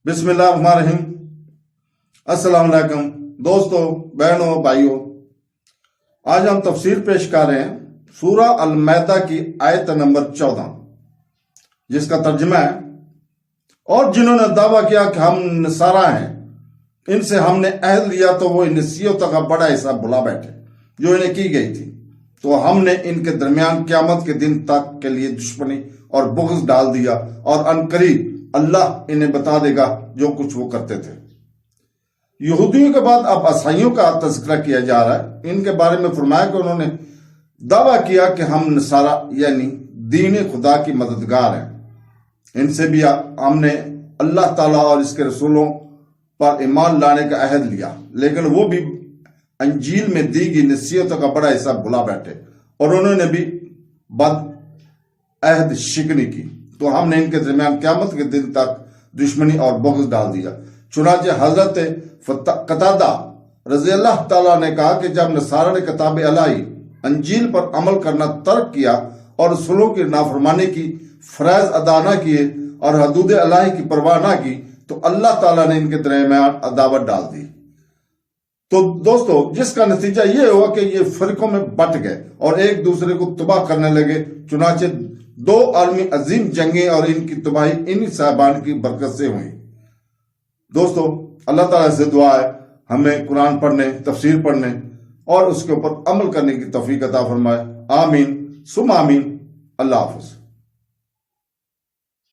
بسم اللہ الرحمن الرحیم۔ السلام علیکم دوستو، بہنوں، بھائیوں، آج ہم تفسیر پیش کر رہے ہیں سورہ المائدہ کی آیت نمبر 14، جس کا ترجمہ ہے: اور جنہوں نے دعویٰ کیا کہ ہم نصارہ ہیں، ان سے ہم نے عہد لیا تو وہ ان نصیحتوں کا بڑا حصہ بھلا بیٹھے جو انہیں کی گئی تھی، تو ہم نے ان کے درمیان قیامت کے دن تک کے لیے دشمنی اور بغض ڈال دیا، اور عنقریب اللہ انہیں بتا دے گا جو کچھ وہ کرتے تھے۔ یہودیوں کے بعد اب عیسائیوں کا تذکرہ کیا جا رہا ہے۔ ان کے بارے میں فرمایا کہ انہوں نے دعویٰ کیا کہ ہم نصارہ یعنی دین خدا کی مددگار ہیں۔ ان سے بھی ہم نے اللہ تعالیٰ اور اس کے رسولوں پر ایمان لانے کا عہد لیا، لیکن وہ بھی انجیل میں دی گئی نصیحتوں کا بڑا حصہ بھلا بیٹھے، اور انہوں نے بھی بد عہد شکنی کی، تو ہم نے ان کے درمیان قیامت کے دن تک دشمنی اور بغض ڈال دیا۔ چنانچہ حضرت قتادہ رضی اللہ تعالیٰ نے کہا کہ جب نصارہ نے کتاب الہی انجیل پر عمل کرنا ترک کیا اور رسولوں کی نافرمانی کی، فرائض ادا نہ کیے اور حدود الہی کی پرواہ نہ کی، تو اللہ تعالیٰ نے ان کے درمیان عداوت ڈال دی۔ تو دوستو، جس کا نتیجہ یہ ہوا کہ یہ فرقوں میں بٹ گئے اور ایک دوسرے کو تباہ کرنے لگے۔ چنانچہ دو عالمی عظیم جنگیں اور ان کی تباہی انہی صاحبان کی برکت سے ہوئی۔ دوستو، اللہ تعالیٰ سے دعا ہے ہمیں قرآن پڑھنے، تفسیر پڑھنے اور اس کے اوپر عمل کرنے کی توفیق عطا فرمائے۔ آمین ثم آمین۔ اللہ حافظ۔